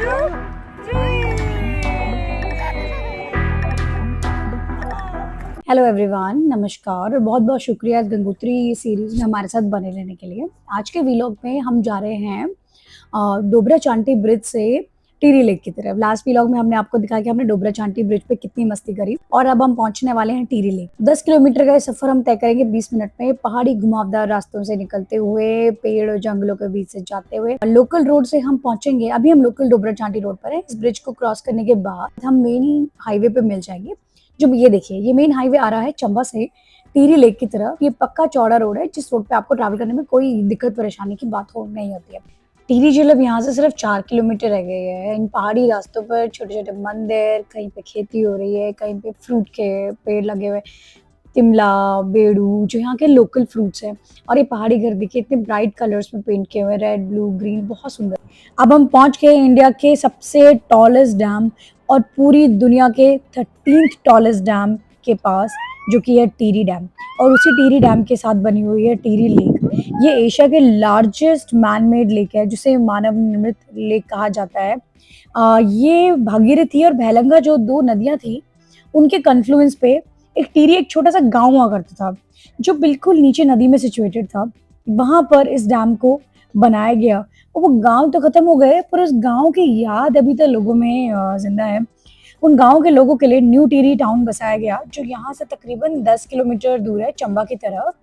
Hello everyone, नमस्कार और बहुत बहुत शुक्रिया इस गंगोत्री सीरीज में हमारे साथ बने रहने के लिए। आज के व्लॉग में हम जा रहे हैं डोबरा चांटी ब्रिज से टिहरी लेक की तरफ। लास्ट व्लॉग में हमने आपको दिखाया कि हमने डोबरा चांटी ब्रिज पे कितनी मस्ती करी और अब हम पहुंचने वाले हैं टिहरी लेक। 10 किलोमीटर का ये सफर हम तय करेंगे 20 मिनट में, पहाड़ी घुमावदार रास्तों से निकलते हुए, पेड़ और जंगलों के बीच से जाते हुए। लोकल रोड से हम पहुंचेंगे। अभी हम लोकल डोबरा चांटी रोड पर है। इस ब्रिज को क्रॉस करने के बाद हम मेन हाईवे पे मिल जाएंगे। जो ये देखिए, ये मेन हाईवे आ रहा है चंबा से टिहरी लेक की तरफ। ये पक्का चौड़ा रोड है जिस रोड पे आपको ट्रैवल करने में कोई दिक्कत परेशानी की बात हो नहीं होती है। टिहरी जिला यहाँ से सिर्फ 4 किलोमीटर रह गए हैं। इन पहाड़ी रास्तों पर छोटे छोटे मंदिर, कहीं पे खेती हो रही है, कहीं पे फ्रूट के पेड़ लगे हुए, तिमला, बेड़ू, जो यहाँ के लोकल फ्रूट्स हैं। और ये पहाड़ी घर देखिए, इतने ब्राइट कलर्स में पेंट किए हुए, रेड, ब्लू, ग्रीन, बहुत सुंदर। अब हम पहुंच गए इंडिया के सबसे टॉलेस्ट डैम और पूरी दुनिया के 13th टॉलेस्ट डैम के पास, जो कि है टिहरी डैम। और उसी टिहरी डैम के साथ बनी हुई है टिहरी लेक। ये एशिया के लार्जेस्ट मैन मेड लेक है, जिसे मानव निर्मित लेक कहा जाता है। ये भागीरथी और भैलंगा, जो 2 नदियां थी, उनके कन्फ्लुएंस पे एक टिहरी, एक छोटा सा गांव हुआ करता था जो बिल्कुल नीचे नदी में सिचुएटेड था। वहां पर इस डैम को बनाया गया और वो गांव तो खत्म हो गए, पर उस गांव की याद अभी तक लोगों में जिंदा है। उन गांव के लोगों के लिए न्यू टिहरी टाउन बसाया गया, जो यहाँ से तकरीबन 10 किलोमीटर दूर है चंबा की तरफ।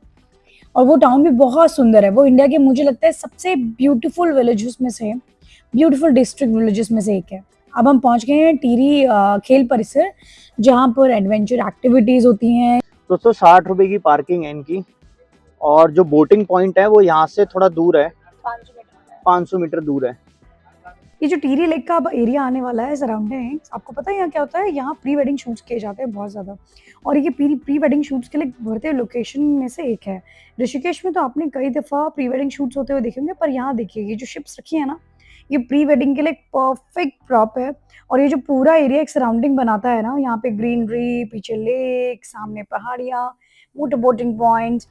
और वो टाउन भी बहुत सुंदर है। वो इंडिया के, मुझे लगता है, सबसे ब्यूटीफुल विलेजेस में से, ब्यूटीफुल डिस्ट्रिक्ट विलेजेस में से एक है। अब हम पहुंच गए हैं टिहरी खेल परिसर, जहाँ पर एडवेंचर एक्टिविटीज होती हैं। दोस्तों 60 रुपए की पार्किंग है इनकी, और जो बोटिंग पॉइंट है वो यहाँ से थोड़ा दूर है, 500 मीटर दूर है। ये जो टिहरी लेक का अब एरिया आने वाला है सराउंडिंग, आपको पता है यहाँ क्या होता है? यहाँ प्री वेडिंग शूट्स किए जाते हैं बहुत ज़्यादा। और ये प्री वेडिंग शूट्स के लिए बढ़ते लोकेशन में से एक है। ऋषिकेश में तो आपने कई दफ़ा प्री वेडिंग शूट्स होते हुए देखे होंगे, पर यहाँ देखिए, ये जो शिप्स रखी है ना, ये प्री वेडिंग के लिए परफेक्ट प्रॉप है। और ये जो पूरा एरिया एक सराउंडिंग बनाता है ना, यहाँ पे ग्रीनरी, पीछे लेक, सामने पहाड़ियाँ, मोटर बोटिंग पॉइंट्स।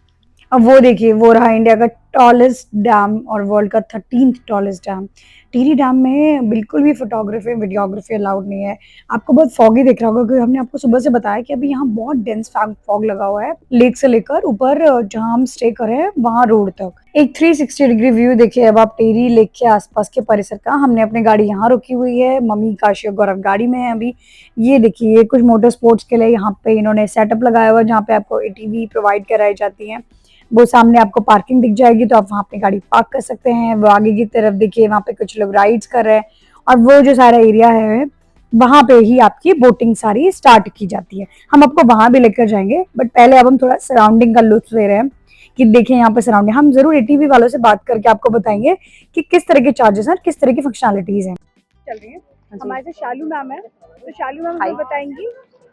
अब वो देखिए, वो रहा इंडिया का टॉलेस्ट डैम और वर्ल्ड का 13th tallest dam. Tehri dam में बिल्कुल भी फोटोग्राफी वीडियोग्राफी अलाउड नहीं है। आपको बहुत फॉगी दिख रहा होगा, क्योंकि हमने आपको सुबह से बताया कि अभी यहाँ बहुत डेंस फॉग लगा हुआ है, लेक से लेकर ऊपर जहाँ हम स्टे कर रहे हैं वहाँ रोड तक। एक 360 डिग्री व्यू देखिए अब आप टिहरी लेक के आसपास के परिसर का। हमने अपनी गाड़ी यहाँ रुकी हुई है, मम्मी, काशी और गौरव गाड़ी में है अभी। ये देखिए, ये कुछ मोटर स्पोर्ट्स के लिए यहाँ पे इन्होंने सेटअप लगाया हुआ है, जहाँ पे आपको एटीवी प्रोवाइड कराई जाती है। वो सामने आपको पार्किंग दिख जाएगी, तो आप वहाँ अपनी गाड़ी पार्क कर सकते हैं। वो आगे की तरफ देखिए, वहाँ पे कुछ लोग राइड्स कर रहे हैं। और वो जो सारा एरिया है, वहाँ पे ही आपकी बोटिंग सारी स्टार्ट की जाती है। हम आपको वहाँ भी लेकर जाएंगे, बट पहले अब हम थोड़ा सराउंडिंग का लुत्फ ले रहे हैं कि देखें यहाँ पे सराउंडिंग। हम जरूर एटीवी वालों से बात करके आपको बताएंगे कि किस तरह के चार्जेस हैं, किस तरह की फंक्शनलिटीज हैं। चल रही है। हमारे साथ शालू मैम है, तो शालू मैम हमें बताएंगी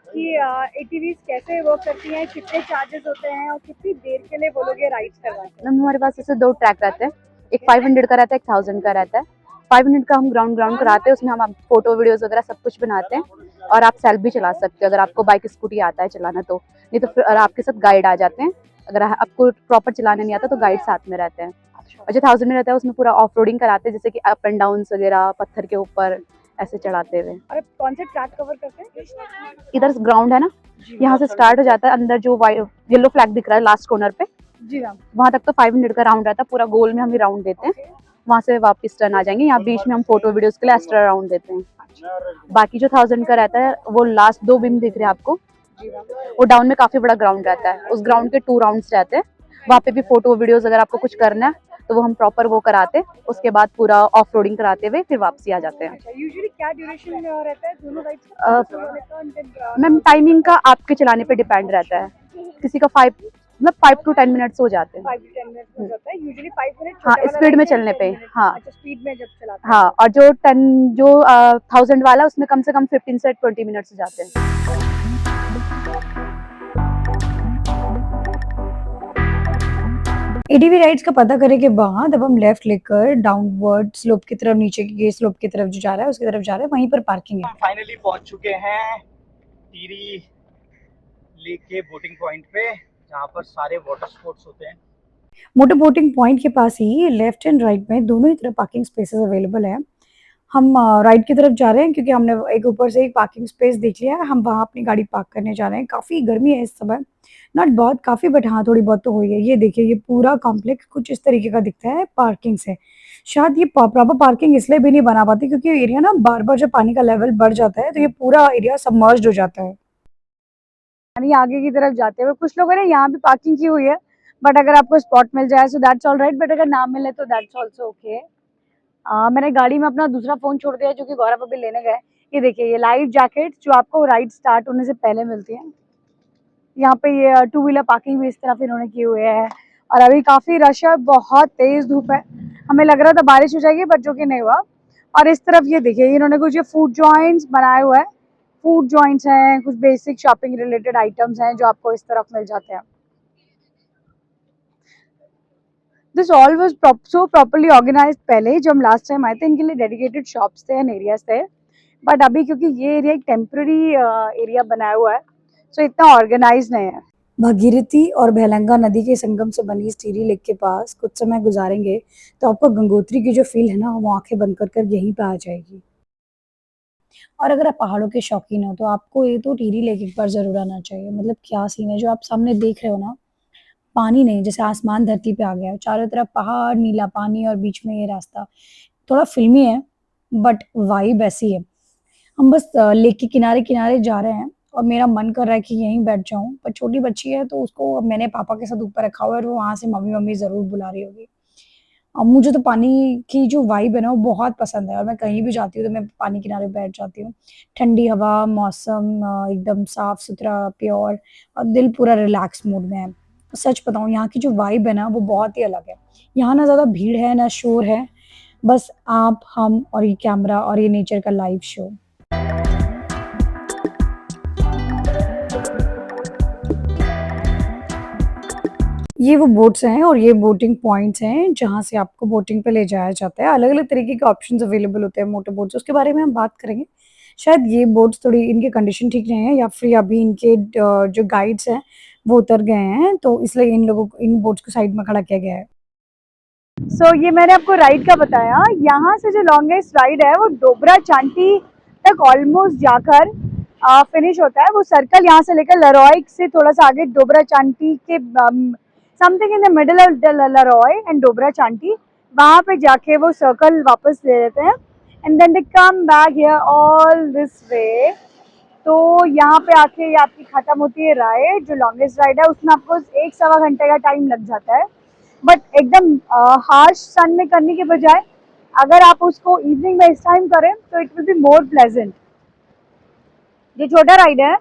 कि एटीवीज कैसे वर्क करती हैं, कितने चार्जेस होते हैं और कितनी देर के लिए वो लोग ये राइड्स करवाते हैं। मैम हमारे पास ऐसे 2 ट्रैक रहते हैं, एक 500 का रहता है, एक 1000 का रहता है। 500 का हम ग्राउंड कराते हैं, उसमें हम फोटो वीडियोस वगैरह सब कुछ बनाते हैं, और आप सेल्फ भी चला सकते हो अगर आपको बाइक स्कूटी आता है चलाना तो। नहीं तो फिर आपके साथ गाइड आ जाते हैं। अगर आपको प्रॉपर चलाना नहीं आता तो गाइड साथ में रहते हैं। और जो 1000 में रहता है उसमें पूरा ऑफ रोडिंग कराते हैं, जैसे कि अप एंड डाउन वगैरह, पत्थर के ऊपर ऐसे चढ़ाते हुए। और कौन से ट्रैक कवर करते हैं? इधर ग्राउंड है ना, यहाँ से स्टार्ट हो जाता है, अंदर जो येलो फ्लैग दिख रहा है लास्ट कॉर्नर पे, जी मैम, वहां तक तो 500 का राउंड रहता है। पूरा गोल में हम राउंड देते हैं, वहां से वापस टर्न आ जाएंगे। यहाँ बीच में हम फोटो वीडियोस के लिए एक्स्ट्रा राउंड देते हैं। बाकी जो 1000 का रहता है, वो लास्ट 2 बीम दिख रहे हैं आपको, वो डाउन में काफी बड़ा ग्राउंड रहता है। उस ग्राउंड के 2 राउंड्स रहते हैं, वहाँ पे भी फोटो वीडियोस अगर आपको कुछ करना है तो वो हम प्रॉपर वो कराते हैं। उसके बाद पूरा ऑफ रोडिंग कराते हुए फिर वापसी आ जाते हैं। यूजुअली क्या ड्यूरेशन रहता है दोनों राइड्स का? मैम टाइमिंग का आपके चलाने पे डिपेंड रहता है। किसी का 5 to 10 मिनट्स हो जाते हैं। 5 to 10 मिनट हो जाता है यूजुअली, 5 मिनट। हाँ, स्पीड में चलने पे। हाँ, अच्छा, स्पीड में जब चलाते हैं। हाँ, और जो 1000 वाला उसमें कम से कम 15 से 20 मिनट्स जाते हैं। एटीवी राइड्स का पता करने के बाद अब हम लेफ्ट लेकर डाउनवर्ड स्लोप की तरफ, नीचे की स्लोप की तरफ जो जा रहा है उसकी तरफ जा रहे हैं। वहीं पर पार्किंग है। फाइनली पहुंच चुके हैं टिहरी लेक के बोटिंग पॉइंट पे, जहाँ पर सारे वाटर स्पोर्ट्स होते हैं। मोटर बोटिंग पॉइंट के पास ही लेफ्ट एंड राइट में दोनों ही तरफ पार्किंग स्पेसेस अवेलेबल है। हम राइट की तरफ जा रहे हैं क्योंकि हमने एक ऊपर से एक पार्किंग स्पेस देख लिया है। हम वहाँ अपनी गाड़ी पार्क करने जा रहे हैं। काफ़ी गर्मी है इस समय, नॉट बहुत काफ़ी, बट हाँ थोड़ी बहुत तो हुई है। ये देखिए, ये पूरा कॉम्प्लेक्स कुछ इस तरीके का दिखता है पार्किंग से। शायद ये प्रॉपर पार्किंग इसलिए भी नहीं बना पाती क्योंकि एरिया ना बार बार जब पानी का लेवल बढ़ जाता है तो ये पूरा एरिया सबमर्ज्ड हो जाता है। यानी आगे की तरफ जाते हुए कुछ लोगों ने यहाँ भी पार्किंग की हुई है, बट अगर आपको स्पॉट मिल जाए so that's all right, but अगर ना मिले तो दैट्स ऑल्सो ओके। मैंने गाड़ी में अपना दूसरा फोन छोड़ दिया जो कि गौरव अभी लेने गए। ये देखिए, ये लाइफ जैकेट जो आपको राइड स्टार्ट होने से पहले मिलती है। यहाँ पे ये टू व्हीलर पार्किंग भी इस तरफ इन्होंने की हुई है। और अभी काफी रश है, बहुत तेज धूप है। हमें लग रहा था बारिश हो जाएगी बट जो कि नहीं हुआ। और इस तरफ ये देखिए, इन्होंने कुछ ये फूड जॉइंट्स बनाए हुए हैं। फूड जॉइंट्स हैं, कुछ बेसिक शॉपिंग रिलेटेड आइटम्स हैं जो आपको इस तरफ मिल जाते हैं। This all was so properly organised. पहले जब हम लास्ट टाइम आए थे इनके लिए डेडिकेटेड शॉप्स थे एंड एरियाज थे, बट अभी क्योंकि ये एरिया एक टेम्पररी एरिया बनाया हुआ है सो इतना ऑर्गेनाइज नहीं है। भागीरथी और भेलंगा नदी के संगम से बनी इस टिहरी लेक के पास कुछ समय गुजारेंगे तो आपको गंगोत्री की जो फील है ना वो आंखें बंद कर कर यहीं पे आ जाएगी। और अगर आप पहाड़ों के शौकीन हो तो आपको ये तो टिहरी लेक एक बार जरूर आना चाहिए। मतलब क्या सीन है जो आप सामने देख रहे हो ना, पानी नहीं, जैसे आसमान धरती पे आ गया है। चारों तरफ पहाड़, नीला पानी और बीच में ये रास्ता। थोड़ा फिल्मी है बट वाइब ऐसी है। हम बस लेक के किनारे किनारे जा रहे हैं और मेरा मन कर रहा है कि यहीं बैठ जाऊं, पर छोटी बच्ची है तो उसको मैंने पापा के साथ ऊपर रखा हुआ है और वो वहां से मम्मी मम्मी जरूर बुला रही होगी। अब मुझे तो पानी की जो वाइब है ना वो बहुत पसंद है और मैं कहीं भी जाती हूँ तो मैं पानी किनारे बैठ जाती हूँ। ठंडी हवा, मौसम एकदम साफ सुथरा, प्योर, और दिल पूरा रिलैक्स मूड में है। सच बताऊँ, यहाँ की जो वाइब है ना वो बहुत ही अलग है। यहाँ ना ज़्यादा भीड़ है ना शोर है, बस आप, हम और ये कैमरा और ये नेचर का लाइव शो। ये वो बोट्स हैं और ये बोटिंग पॉइंट्स हैं जहाँ से आपको बोटिंग पे ले जाया जाता है। अलग-अलग तरीके के ऑप्शंस अवेलेबल होते हैं मोटर बोट्स, उसके बारे में हम बात करेंगे। शायद ये बोट्स थोड़ी इनकी कंडीशन ठीक नहीं है या फिर अभी इनके जो गाइड्स हैं वो उतर गए हैं तो इसलिए इन बोट्स को साइड में खड़ा किया गया है। सो ये मैंने आपको राइड का बताया। यहाँ से जो लॉन्गेस्ट राइड है वो डोबरा चांटी तक ऑलमोस्ट जाकर फिनिश होता है। वो सर्कल यहाँ से लेकर लरॉय से थोड़ा सा आगे डोबरा चांटी के something in the middle of Leroy and डोबरा चांटी, वहाँ पे जाके वो सर्कल वापस ले लेते हैं and then they come back here all this way. तो यहाँ पे आके ये आपकी खत्म होती है राइड। जो लॉन्गेस्ट राइड है उसमें आपको 1-1.25 घंटे का टाइम लग जाता है, बट एकदम हार्श सन में करने के बजाय अगर आप उसको इवनिंग में इस टाइम करें तो it will be more pleasant. जो छोटा राइड है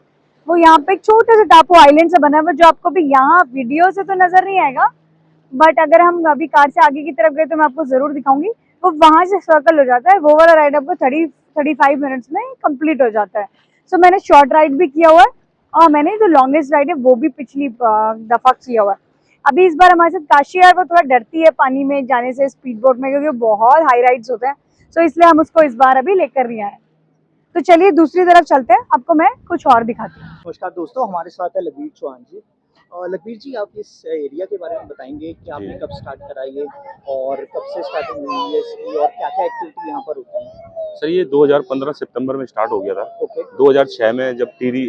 वो यहाँ पे एक छोटे से टापू आइलैंड से बना हुआ जो आपको भी यहाँ वीडियो से तो नजर नहीं आएगा, बट अगर हम अभी कार से आगे की तरफ गए तो मैं आपको जरूर दिखाऊंगी। वो वहां से सर्कल हो जाता है। वो वाला राइड आपको 30-35 मिनट्स में कंप्लीट हो जाता है। सो मैंने शॉर्ट राइड भी किया हुआ है और मैंने जो लॉन्गेस्ट राइड है वो भी पिछली दफा किया हुआ है। अभी इस बार हमारे साथ काशी है, वो थोड़ा डरती है पानी में जाने से स्पीड बोट में क्योंकि बहुत हाई राइड्स होते हैं, सो इसलिए हम उसको इस बार अभी लेकर नहीं आए। तो चलिए दूसरी तरफ चलते हैं, आपको मैं कुछ और दिखाती हूँ। नमस्कार दोस्तों, हमारे साथ है लखबीर चौहान जी। और लखबीर जी, आप इस एरिया के बारे में बताएंगे कि आपने कब स्टार्ट करा ये और कब से स्टार्टिंग हुई है इसकी और क्या क्या एक्टिविटी यहाँ पर होती है? सर ये 2015 सितंबर में स्टार्ट हो गया था। ओके 2006 में जब टिहरी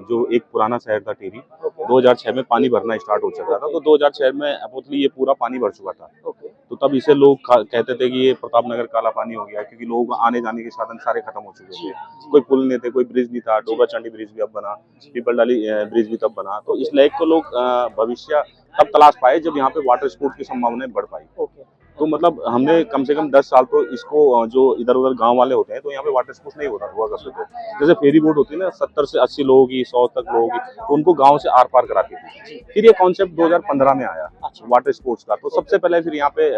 जो एक पुराना शहर था टिहरी, 2006 में पानी भरना स्टार्ट हो चुका था। तो 2006 में अपोतली ये पूरा पानी भर चुका था। ओके तो तब इसे लोग कहते थे कि ये प्रताप नगर काला पानी हो गया, क्योंकि लोग आने जाने के साधन सारे खत्म हो चुके थे। कोई पुल नहीं थे, कोई ब्रिज नहीं था। डोबरा चांडी ब्रिज भी अब बना, पीपल डाली ब्रिज भी तब बना। तो इस लेक को लोग भविष्य तब तलाश पाए जब यहाँ पे वाटर स्पोर्ट की संभावनाएं बढ़ पाई। ओके तो मतलब हमने कम से कम 10 साल तो इसको जो इधर उधर गांव वाले होते हैं तो यहाँ पे वाटर स्पोर्ट्स नहीं हुआ करते थे। जैसे फेरी बोट होती है ना, 70 से 80 लोगों की, 100 तक लोगों की, तो उनको गांव से आर पार कराती थी। फिर ये कॉन्सेप्ट 2015 में आया वाटर स्पोर्ट्स का। तो सबसे पहले फिर यहाँ पे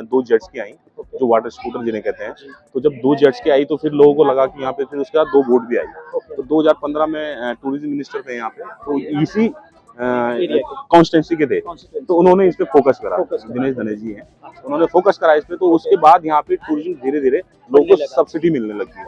2 जेट्स की आई जो वाटर स्कूटर जिन्हें कहते हैं। तो जब 2 जेट्स की आई तो फिर लोगों को लगा कि यहाँ पे, फिर उसके बाद 2 बोट भी आई। तो 2015 में टूरिज्म मिनिस्टर थे यहाँ पे, तो इसी कॉन्स्टेंसी के थे, तो उन्होंने इस पे फोकस करा। दिनेश धनेश जी हैं, उन्होंने फोकस करा इस पे। तो उसके बाद यहाँ पे टूरिज्म धीरे धीरे लोगों को सब्सिडी मिलने लगी।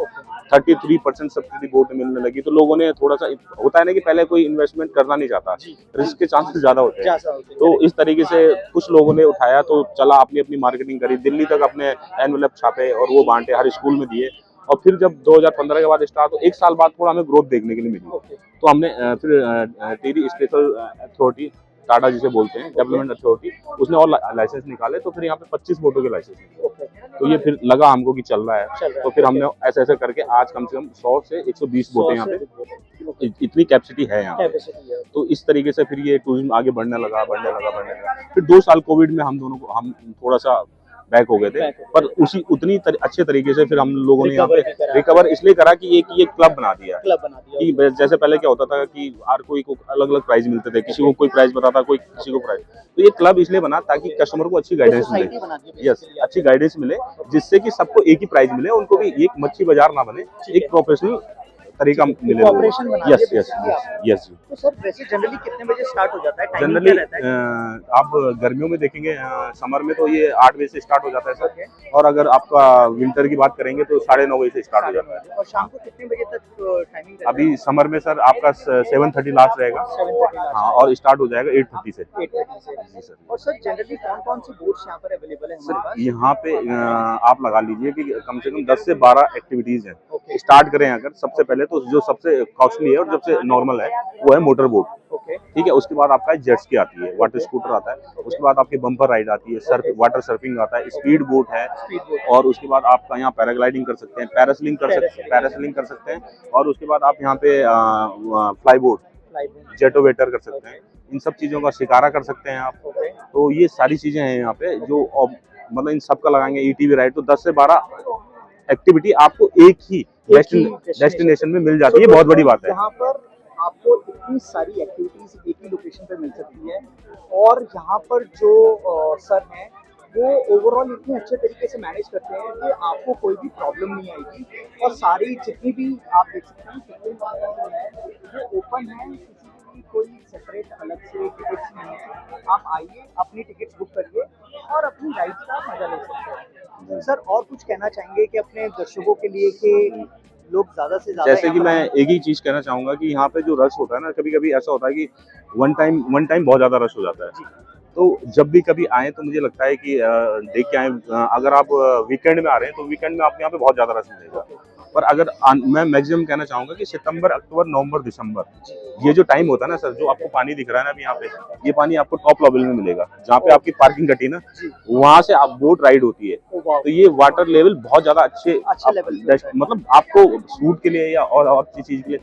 33% सब्सिडी बोट में मिलने लगी, तो लोगों ने थोड़ा सा, होता है ना कि पहले कोई इन्वेस्टमेंट करना नहीं चाहता, रिस्क के चांसेस ज्यादा होते हैं, तो इस तरीके से कुछ लोगों ने उठाया, तो चला अपनी अपनी मार्केटिंग करी, दिल्ली तक अपने एनवेलप छापे और वो बांटे, हर स्कूल में दिए। और फिर जब 2015 के बाद स्टार्ट, तो एक साल बाद थोड़ा हमें ग्रोथ देखने के लिए मिली, तो हमने फिर टिहरी स्पेशल अथॉरिटी, टाटा जिसे बोलते हैं, डेवलपमेंट अथॉरिटी, उसने और लाइसेंस निकाले, तो फिर यहाँ पे 25 बोटों के लाइसेंस निकाले, तो ये फिर लगा हमको कि चल रहा है, तो फिर हमने ऐसे ऐसे करके आज कम से कम 100 से 120 बोटें यहाँ पे, इतनी कैपेसिटी है यहाँ पे। तो इस तरीके से फिर ये टूरिज्म आगे बढ़ने लगा। फिर 2 साल कोविड में हम थोड़ा सा बैक हो गए थे, पर उतनी अच्छे तरीके से फिर हम लोगों ने यहाँ पे रिकवर इसलिए करा कि ये क्लब बना दिया कि जैसे पहले क्या होता था कि हर कोई को अलग अलग प्राइज मिलते थे, किसी को कोई प्राइज बताता, कोई किसी को प्राइज, तो ये क्लब इसलिए बना ताकि कस्टमर को अच्छी गाइडेंस मिले, अच्छी गाइडेंस मिले, जिससे कि सबको एक ही प्राइस मिले, उनको भी एक मच्छी बाजार ना बने, एक प्रोफेशनल तरीका मिले। यस। तो सर वैसे जनरली कितने बजे स्टार्ट हो जाता है? जनरली आप गर्मियों में देखेंगे, समर में तो ये 8 बजे से स्टार्ट हो जाता है सर, और अगर आपका विंटर की बात करेंगे तो 9:30 बजे से स्टार्ट हो जाता है। और शाम को कितने बजे तक टाइमिंग? अभी समर में सर आपका 7:30 लास्ट रहेगा, 7:30 हाँ, और स्टार्ट हो जाएगा 8:30 से। जी सर। और सर जनरली कौन कौन सी बोट्स यहाँ पर अवेलेबल है हमारे पास? यहाँ पे आप लगा लीजिए कि कम से कम 10 से 12 एक्टिविटीज हैं। स्टार्ट करें अगर, सबसे पहले तो जो सबसे कॉस्टली है और सबसे नॉर्मल है वो है मोटर बोट, ठीक है। उसके बाद आपका जेट स्की आती है, वाटर स्कूटर आता है, उसके बाद आपकी बम्पर राइड आती है, सर्फ वाटर सर्फिंग आता है, स्पीड बोट है, और उसके बाद आपका यहाँ पैराग्लाइडिंग कर सकते हैं, पैरासेलिंग कर सकते हैं, और उसके बाद आप यहाँ पे फ्लाई बोट, जेटोवेटर कर सकते हैं, इन सब चीज़ों का शिकारा कर सकते हैं आप। तो ये सारी चीज़ें हैं यहाँ पे जो मतलब इन सब का लगाएंगे। ईटीवी राइड, तो 10 से 12 एक्टिविटी आपको एक ही डेस्टिनेशन में मिल जाती है, बहुत बड़ी बात है। यहाँ पर आपको इतनी सारी एक्टिविटीज एक ही लोकेशन पे मिल सकती है, और यहाँ पर जो सर हैं वो ओवरऑल इतने अच्छे तरीके से मैनेज करते हैं कि आपको कोई भी प्रॉब्लम नहीं आएगी, और सारी जितनी भी आप देख सकते हैं कितने वो ओपन है, किसी की कोई सेपरेट अलग से टिकट्स नहीं है। आप आइए, अपनी टिकट्स बुक करिए और अपनी राइड का मजा ले सकते हैं। सर और कुछ कहना चाहेंगे कि अपने दर्शकों के लिए कि लोग ज्यादा से ज्यादा, जैसे कि मैं एक ही चीज कहना चाहूंगा कि यहाँ पे जो रश होता है ना, कभी कभी ऐसा होता है कि वन टाइम बहुत ज्यादा रश हो जाता है, तो जब भी कभी आए तो मुझे लगता है कि देख के आए। अगर आप वीकेंड में आ रहे हैं तो वीकेंड में आपको यहाँ पे बहुत ज्यादा रश मिलेगा, पर अगर मैं मैक्सिमम कहना चाहूंगा कि सितंबर, अक्टूबर, नवंबर, दिसंबर, ये जो टाइम होता है ना सर, जो आपको पानी दिख रहा है ना अभी यहाँ पे, ये पानी आपको टॉप लेवल में मिलेगा, जहाँ पे आपकी पार्किंग कटी ना, वहां से आप बोट राइड होती है, तो ये वाटर लेवल बहुत ज्यादा अच्छे लेवल, मतलब आपको सूट के लिए या और चीज के लिए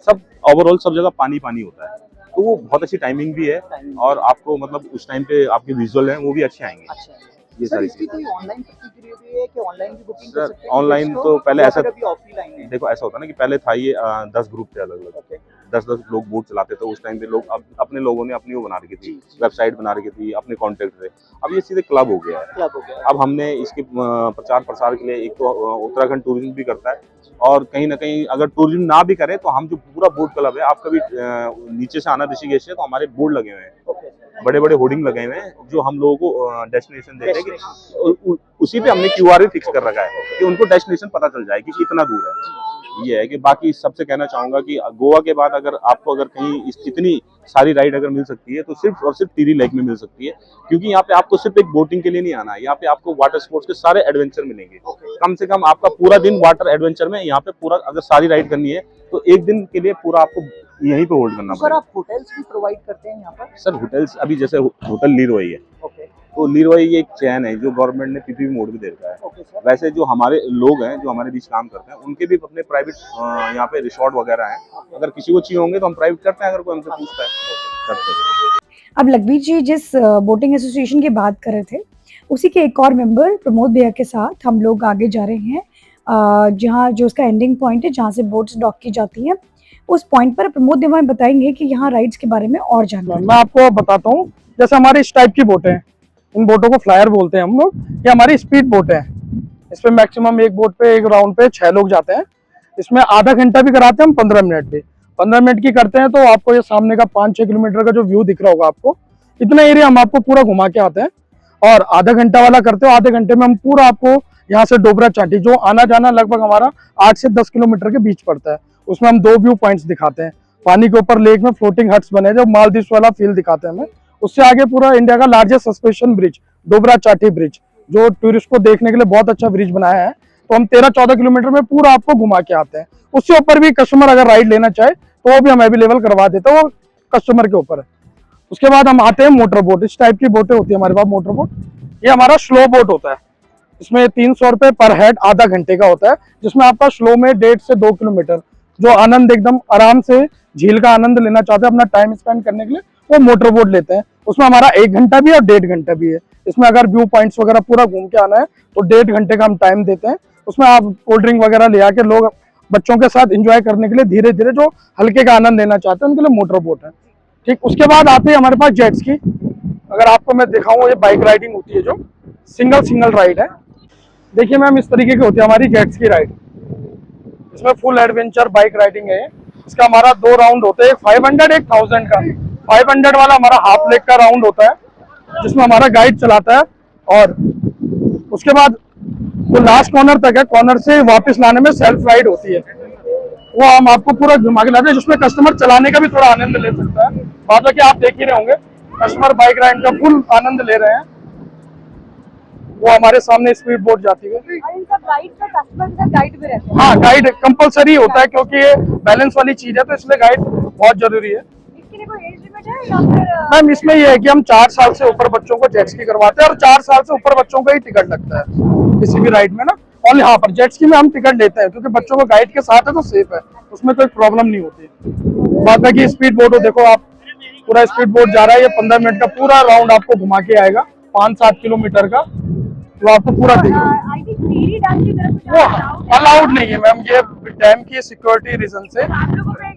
सब ओवरऑल सब जगह पानी होता है, तो वो बहुत अच्छी टाइमिंग भी है, और आपको मतलब उस टाइम पे आपके विजुअल हैं वो भी अच्छे आएंगे। ये सारी चीजें कोई ऑनलाइन प्रतिक्रिया भी है कि ऑनलाइन भी बुकिंग कर सकते हैं? ऑनलाइन तो पहले ऐसा ऑफलाइन है? देखो ऐसा होता है ना कि पहले था ये 10 ग्रुप थे अलग अलग, 10 लोग बोट चलाते थे उस टाइम पे, लोग अपने लोगों ने अपनी वो बना रखी थी, वेबसाइट बना रखी थी, अपने कॉन्टेक्ट थे। अब ये सीधे क्लब हो गया है। अब हमने इसके प्रचार प्रसार के लिए, एक तो उत्तराखंड टूरिज्म भी करता है, और कहीं ना कहीं अगर टूरिज्म ना भी करे तो हम जो पूरा बोट क्लब है, आप कभी नीचे से आना ऋषिकेश से, तो हमारे बोर्ड लगे हुए हैं, बड़े बड़े होर्डिंग लगे हुए हैं, जो हम लोगों को डेस्टिनेशन देते हैं कि उसी पे हमने QR भी फिक्स कर रखा है कि उनको डेस्टिनेशन पता चल जाए कि कितना दूर है। ये है कि बाकी सबसे कहना चाहूंगा कि गोवा के बाद अगर आपको अगर कहीं इतनी सारी राइड अगर मिल सकती है तो सिर्फ और सिर्फ टिहरी लेक में मिल सकती है, क्योंकि यहाँ पे आपको सिर्फ एक बोटिंग के लिए नहीं आना है, यहाँ पे आपको वाटर स्पोर्ट्स के सारे एडवेंचर मिलेंगे। कम से कम आपका पूरा दिन वाटर एडवेंचर में, यहाँ पे पूरा अगर सारी राइड करनी है तो एक दिन के लिए पूरा आपको यहीं पे होल्ड करना पड़ेगा। सर आप होटल्स भी प्रोवाइड करते हैं यहाँ पर? सर होटल्स अभी जैसे होटल लीरोई है, तो लीरोई ये एक चैन है जो गवर्नमेंट ने PPP मोड में दे रखा है। वैसे जो हमारे लोग हैं जो हमारे बीच काम करते हैं, उनके भी अपने प्राइवेट यहाँ पे रिसोर्ट वगैरह हैं, अगर किसी को चाहिए होंगे तो हम प्राइवेट करते हैं, अगर कोई हमसे पूछता है करते हैं। अब लखबीर जी जिस बोटिंग एसोसिएशन की बात कर रहे थे, उसी के एक और मेंबर प्रमोद भैया के साथ हम लोग आगे जा रहे हैं, जहाँ जो उसका एंडिंग पॉइंट है, जहाँ से बोट्स डॉक की जाती हैं, उस पॉइंट पर प्रमोद भैया बताएंगे कि यहाँ राइड्स के बारे में और जानना। मैं आपको बताता हूँ, जैसे हमारे इस टाइप की बोटें हैं, इन बोटों को फ्लायर बोलते हैं हम लोग, ये हमारी स्पीड बोट है। इसमें मैक्सिमम एक बोट पे एक राउंड पे 6 लोग जाते हैं। इसमें आधा घंटा भी कराते हैं हम, 15 मिनट भी। 15 मिनट की करते हैं तो आपको ये सामने का 5-6 किलोमीटर का जो व्यू दिख रहा होगा आपको, इतना एरिया हम आपको पूरा घुमा के आते हैं। और आधा घंटा वाला करते हो, आधे घंटे में हम पूरा आपको यहाँ से डोबरा चांटी, जो आना जाना लगभग हमारा 8 से 10 किलोमीटर के बीच पड़ता है। उसमें हम 2 व्यू पॉइंट्स दिखाते हैं। पानी के ऊपर लेक में फ्लोटिंग हट्स बने हैं, जो मालदीव वाला फील दिखाते हैं हमें। उससे आगे पूरा इंडिया का लार्जेस्ट सस्पेंशन ब्रिज डोबरा चाटी ब्रिज, जो टूरिस्ट को देखने के लिए बहुत अच्छा ब्रिज बनाया है। तो हम 13-14 किलोमीटर में पूरा आपको घुमा के आते हैं। उससे ऊपर भी कस्टमर अगर राइड लेना चाहे तो वो भी हम अवेलेबल करवा देते हैं, वो कस्टमर के ऊपर है। उसके बाद हम आते हैं मोटर बोट। इस टाइप की बोटें होती है हमारे पास मोटर बोट। ये हमारा स्लो बोट होता है। इसमें 300 रुपए पर हेड आधा घंटे का होता है, जिसमें आपका स्लो में 1.5 से 2 किलोमीटर जो आनंद एकदम आराम से झील का आनंद लेना चाहते हैं अपना टाइम स्पेंड करने के लिए, वो मोटर बोट लेते हैं। उसमें हमारा 1 घंटा भी और 1.5 घंटा भी है। इसमें अगर व्यू पॉइंट्स वगैरह पूरा घूम के आना है तो 1.5 घंटे का हम टाइम देते हैं। उसमें आप कोल्ड ड्रिंक वगैरह ले आके लोग बच्चों के साथ एंजॉय करने के लिए धीरे धीरे जो हल्के का आनंद लेना चाहते हैं उनके लिए मोटर बोट है। ठीक, उसके बाद आते हैं हमारे पास जेट्स की। अगर आपको मैं दिखाऊं, ये बाइक राइडिंग होती है जो सिंगल राइड है। देखिए मैम, इस तरीके की होती है हमारी जेट्स की राइड। इसमें फुल एडवेंचर बाइक राइडिंग है। इसका हमारा 2 राउंड होते हैं, 500 एक 1000 का। 500 वाला हमारा हाफ लेग का राउंड होता है, जिसमें हमारा गाइड चलाता है। और उसके बाद जो लास्ट कॉर्नर तक है, कॉर्नर से वापस लाने में सेल्फ राइड होती है, वो हम आपको पूरा घुमा के लाते हैं, जिसमें कस्टमर चलाने का भी थोड़ा आनंद ले सकता है। बाद में आप देख ही रहे होंगे, कस्टमर बाइक राइड का फुल आनंद ले रहे हैं। वो हमारे सामने स्पीड बोट जाती है। इन सब राइड में कस्टमर के साथ गाइड भी रहते हैं। हाँ, गाइड कंपलसरी होता है, क्योंकि ये बैलेंस वाली चीज है, तो इसलिए गाइड बहुत जरूरी है। इसके लिए कोई एज लिमिट है या फिर मैम, इसमें ये है कि हम 4 साल से ऊपर बच्चों को जेट्स की करवाते हैं, और 4 साल से ऊपर बच्चों का ही टिकट लगता है किसी भी राइड में ना। और यहाँ पर जेट्स की में हम टिकट लेते हैं, क्योंकि बच्चों को गाइड के साथ है तो सेफ है, उसमें कोई प्रॉब्लम नहीं होती। बाद में की स्पीड बोट हो, देखो आप, पूरा स्पीड बोट जा रहा है। ये 15 मिनट का पूरा राउंड आपको घुमा के आएगा, 5-7 किलोमीटर का, तो आपको पूरा दिखेगा। आई थिंक टीरी डैम की तरफ वो अलाउड नहीं है मैम, ये डैम की सिक्योरिटी रीजन से। आप लोगों पे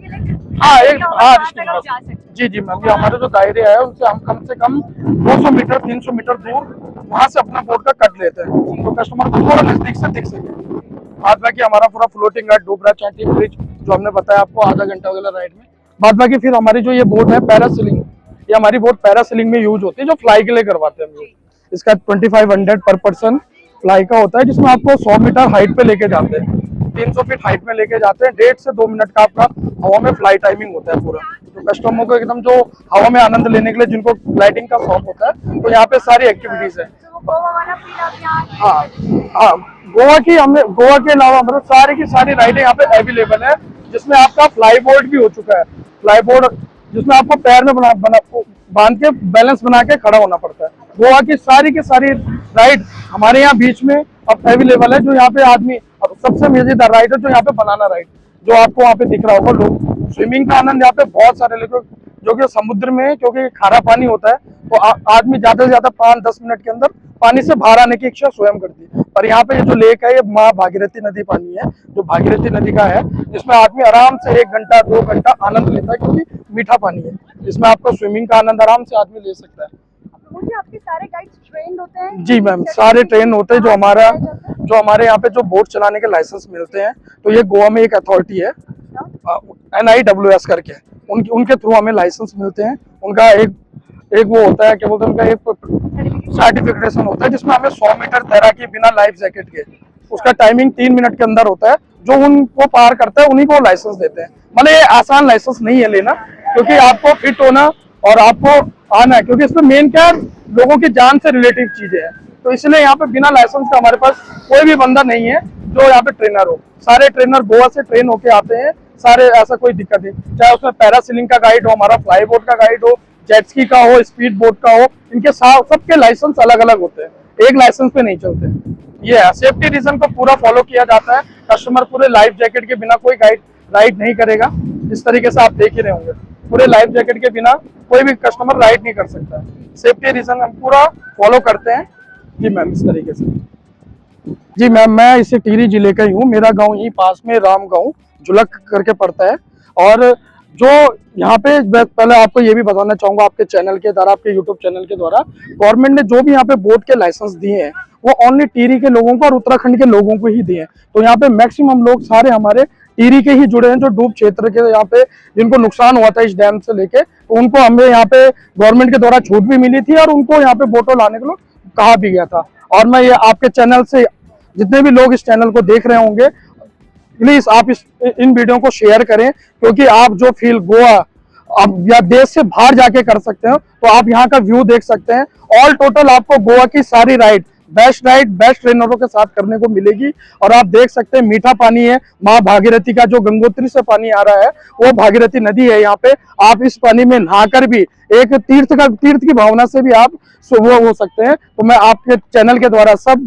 हाँ, एक जा सकते हैं। जी मैम, ये हमारे जो दायरे है उनसे हम कम से कम 200 मीटर 300 मीटर दूर वहां से अपना बोट का कट लेते हैं, तो कस्टमर को थोड़ा नजदीक से दिख सके। बाद बाकी हमारा पूरा फ्लोटिंग है डोबरा चाटी ब्रिज, जो हमने बताया आपको आधा घंटा वगैरह राइड में। बाद बाकी फिर हमारी जो ये बोट है पैरासीलिंग, ये हमारी बोट पैरासीलिंग में यूज होती है, जो फ्लाई के लिए करवाते हैं हम लोग। इसका 2500 पर पर्सन फ्लाई का होता है, जिसमें आपको 100 मीटर हाइट पे लेके जाते हैं, 300 फीट हाइट में लेके जाते हैं। 1.5 से 2 मिनट का आपका हवा में फ्लाई टाइमिंग होता है पूरा। तो कस्टमर को एकदम जो हवा में आनंद लेने के लिए, जिनको ग्लाइडिंग का शौक होता है, तो यहाँ पे सारी एक्टिविटीज है। गोवा वाला फील आप यहाँ हाँ, गोवा के अलावा मतलब सारी की सारी राइडें यहाँ पे अवेलेबल है, जिसमें आपका फ्लाई बोर्ड भी हो चुका है। फ्लाई बोर्ड जिसमें आपको पैर में बांध के बैलेंस बना के खड़ा होना पड़ता है। गोवा की सारी राइड हमारे यहाँ बीच में अब अवेलेबल है। जो यहाँ पे आदमी, अब सबसे मजेदार राइड है जो यहाँ पे बनाना राइड, जो आपको वहाँ पे दिख रहा होगा। लोग स्विमिंग का आनंद यहाँ पे बहुत सारे लोग, जो कि समुद्र में, क्योंकि खारा पानी होता है, तो आदमी ज्यादा से ज्यादा 5-10 मिनट के अंदर पानी से बाहर आने की इच्छा स्वयं करती है। पर यहाँ पे जो लेक है, ये माँ भागीरथी नदी पानी है, जो भागीरथी नदी का है, जिसमें आदमी आराम से 1 घंटा 2 घंटा आनंद लेता है, क्योंकि मीठा पानी है। इसमें आपको स्विमिंग का आनंद आराम से आदमी ले सकता है। मुझे आपके सारे गाइड्स ट्रेंड होते हैं? जी मैम, सारे ट्रेन होते हैं। जो हमारे यहाँ पे जो बोट चलाने के लाइसेंस मिलते हैं, तो ये गोवा में एक अथॉरिटी है, NIWS करके, उनके थ्रू हमें लाइसेंस मिलते हैं। उनका एक वो होता है, क्या बोलते हैं, उनका एक सर्टिफिकेशन होता है, जिसमें हमें 100 मीटर तैराकी बिना लाइफ जैकेट के, उसका टाइमिंग 3 मिनट के अंदर होता है। जो उनको पार करता है उन्हीं को लाइसेंस देते हैं। मतलब ये आसान लाइसेंस नहीं है लेना, क्योंकि आपको फिट होना और आपको आना है, क्योंकि इसमें मेन क्या है, लोगों की जान से रिलेटिव चीजें हैं। तो इसलिए यहाँ पे बिना लाइसेंस का हमारे पास कोई भी बंदा नहीं है जो यहाँ पे ट्रेनर हो। सारे ट्रेनर गोवा से ट्रेन होके आते हैं सारे, ऐसा कोई दिक्कत नहीं। चाहे उसमें पैरासीलिंग का गाइड हो, हमारा फ्लाई बोट का गाइड हो, जेटस्की का हो, स्पीड बोट का हो, इनके सबके लाइसेंस अलग अलग होते हैं, एक लाइसेंस पे नहीं चलते। ये है, सेफ्टी रीजन को पूरा फॉलो किया जाता है। कस्टमर पूरे लाइफ जैकेट के बिना कोई राइड नहीं करेगा। इस तरीके से आप देख ही रहे होंगे, पूरे लाइफ जैकेट के बिना कोई भी कस्टमर राइड नहीं कर सकता है। सेफ्टी रीजन हम पूरा फॉलो करते हैं। जी मैम, इस तरीके से। जी मैम, मैं इसे टिहरी जिले का ही हूँ। मेरा गांव यहीं पास में राम गांव जुलक करके पड़ता है। और जो यहाँ पे, पहले आपको ये भी बताना चाहूंगा, आपके चैनल के द्वारा, आपके यूट्यूब चैनल के द्वारा, गवर्नमेंट ने जो भी यहाँ पे बोट के लाइसेंस दिए हैं, वो ओनली टिहरी के लोगों को और उत्तराखंड के लोगों को ही दिए हैं। तो यहाँ पे मैक्सिमम लोग सारे हमारे टिहरी के ही जुड़े हैं, जो डूब क्षेत्र के, यहाँ पे जिनको नुकसान हुआ था इस डैम से लेके, तो उनको हमें यहाँ पे गवर्नमेंट के द्वारा छूट भी मिली थी, और उनको यहाँ पे बोटों लाने के लिए कहा भी गया था। और मैं ये आपके चैनल से जितने भी लोग इस चैनल को देख रहे होंगे, प्लीज आप इन वीडियो को शेयर करें, क्योंकि आप जो फील गोवा आप या देश से बाहर जाके कर सकते हो, तो आप यहाँ का व्यू देख सकते हैं। ऑल टोटल आपको गोवा की सारी राइड बेस्ट ट्रेनरों के साथ करने को मिलेगी। और आप देख सकते हैं मीठा पानी है, माँ भागीरथी का जो गंगोत्री से पानी आ रहा है वो भागीरथी नदी है यहाँ पे। आप इस पानी में नहाकर भी एक तीर्थ की भावना से भी आप वो हो सकते हैं। तो मैं आपके चैनल के द्वारा सब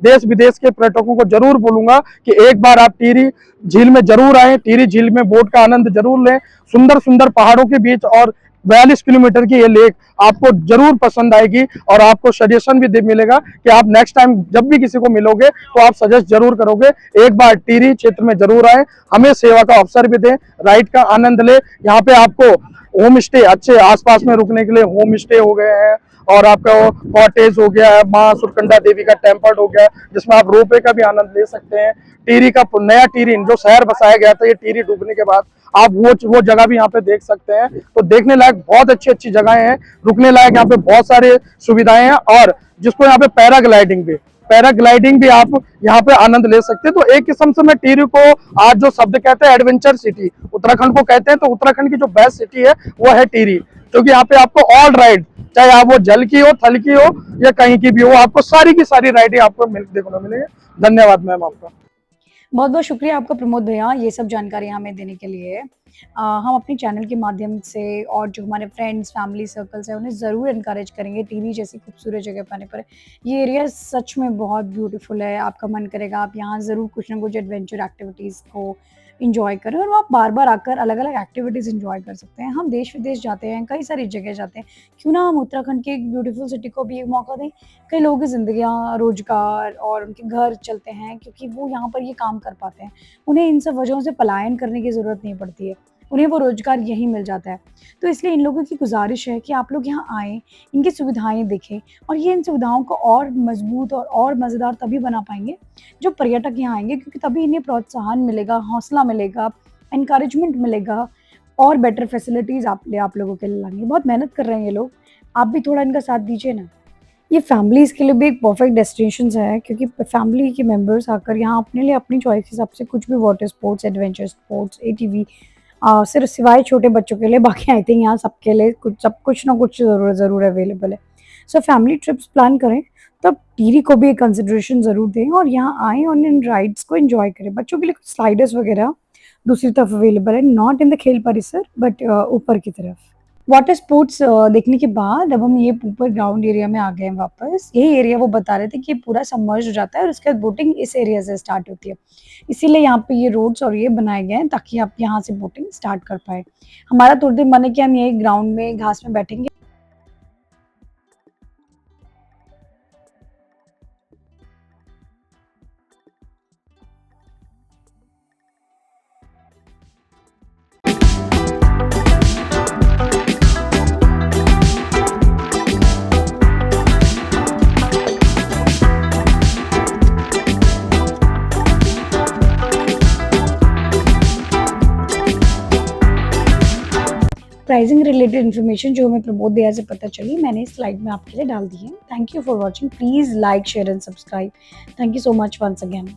देश विदेश के पर्यटकों को जरूर बोलूंगा कि एक बार आप टिहरी झील में जरूर आए, टिहरी झील में बोट का आनंद जरूर लें। सुंदर सुंदर पहाड़ों के बीच और 42 किलोमीटर की ये लेक आपको जरूर पसंद आएगी। और आपको सजेशन भी मिलेगा कि आप नेक्स्ट टाइम जब भी किसी को मिलोगे तो आप सजेस्ट जरूर करोगे एक बार टिहरी क्षेत्र में जरूर आए, हमें सेवा का अवसर भी दें, राइड का आनंद ले। यहाँ पे आपको होम स्टे अच्छे आसपास में रुकने के लिए होम स्टे हो गए हैं, और आपका कॉटेज हो गया है, माँ सुरकंडा देवी का टेम्पल हो गया जिसमें आप रोपवे का भी आनंद ले सकते हैं। टिहरी का नया टिहरी जो शहर बसाया गया था ये टिहरी डूबने के बाद, आप वो जगह भी यहाँ पे देख सकते हैं। तो देखने लायक बहुत अच्छी जगहें हैं, रुकने लायक यहाँ पे बहुत सारे सुविधाएं हैं। और जिसको यहाँ पे पैराग्लाइडिंग भी आप यहाँ पे आनंद ले सकते हैं। तो एक किस्म से मैं टिहरी को आज जो शब्द कहते हैं एडवेंचर सिटी उत्तराखंड को कहते हैं, तो उत्तराखंड की जो बेस्ट सिटी है वो है टिहरी, क्योंकि यहाँ पे आपको ऑल राइड, चाहे आप वो जल की हो, थल की हो या कहीं की भी हो, आपको सारी की सारी राइडें आपको देखने को मिलेगी। धन्यवाद मैम आपका। बहुत बहुत शुक्रिया आपका प्रमोद भैया ये सब जानकारी हमें देने के लिए। हम अपने चैनल के माध्यम से और जो हमारे फ्रेंड्स फैमिली सर्कल्स हैं उन्हें ज़रूर इनकरेज करेंगे टिहरी जैसी खूबसूरत जगह पर आने पर। ये एरिया सच में बहुत ब्यूटीफुल है, आपका मन करेगा आप यहाँ ज़रूर कुछ ना कुछ एडवेंचर एक्टिविटीज़ को इंजॉय करें, और आप बार बार आकर अलग अलग एक्टिविटीज़ इंजॉय कर सकते हैं। हम देश विदेश जाते हैं, कई सारी जगह जाते हैं, क्यों ना हम उत्तराखंड की एक ब्यूटीफुल सिटी को भी एक मौका दें। कई लोगों की ज़िंदगियाँ, रोजगार और उनके घर चलते हैं क्योंकि वो यहाँ पर ये काम कर पाते हैं, उन्हें इन सब वजहों से पलायन करने की ज़रूरत नहीं पड़ती है, उन्हें वो रोज़गार यहीं मिल जाता है। तो इसलिए इन लोगों की गुजारिश है कि आप लोग यहाँ आएँ, इनकी सुविधाएँ देखें, और ये इन सुविधाओं को और मज़बूत और मज़ेदार तभी बना पाएँगे जो पर्यटक यहाँ आएँगे, क्योंकि तभी इन्हें प्रोत्साहन मिलेगा, हौसला मिलेगा, एनकरेजमेंट मिलेगा और बेटर फैसिलिटीज़ आप लोगों के लिए लाएँगे। बहुत मेहनत कर रहे हैं ये लोग, आप भी थोड़ा इनका साथ दीजिए ना। ये फैमिलीज़ के लिए भी एक परफेक्ट डेस्टिनेशंस है, क्योंकि फैमिली के मेंबर्स आकर यहाँ अपने लिए अपनी चॉइस के हिसाब से कुछ भी water sports, adventure sports, ATV, सिर्फ सिवाय छोटे बच्चों के लिए, बाकी आई थिंक यहाँ सबके लिए कुछ ना कुछ ज़रूर अवेलेबल है। सो फैमिली ट्रिप्स प्लान करें तब टिहरी को भी एक कंसिडरेशन ज़रूर दें और यहाँ आएँ और इन राइड्स को एंजॉय करें। बच्चों के लिए कुछ स्लाइडर्स वगैरह दूसरी तरफ अवेलेबल है, नॉट इन द खेल परिसर बट ऊपर की तरफ। वाटर स्पोर्ट्स देखने के बाद अब हम ये ऊपर ग्राउंड एरिया में आ गए हैं वापस। यही एरिया वो बता रहे थे कि पूरा सबमर्ज हो जाता है और उसके बाद बोटिंग इस एरिया से स्टार्ट होती है, इसीलिए यहाँ पे ये रोड्स और ये बनाए गए हैं ताकि आप यहाँ से बोटिंग स्टार्ट कर पाए। हमारा थोड़ी देर मन है कि हम यही ग्राउंड में घास में बैठेंगे। प्राइसिंग रिलेटेड इन्फॉर्मेशन जो हमें प्रमोद भैया से पता चली मैंने इस स्लाइड में आपके लिए डाल दी है। Thank you for watching, please like share and subscribe. Thank you so much once again.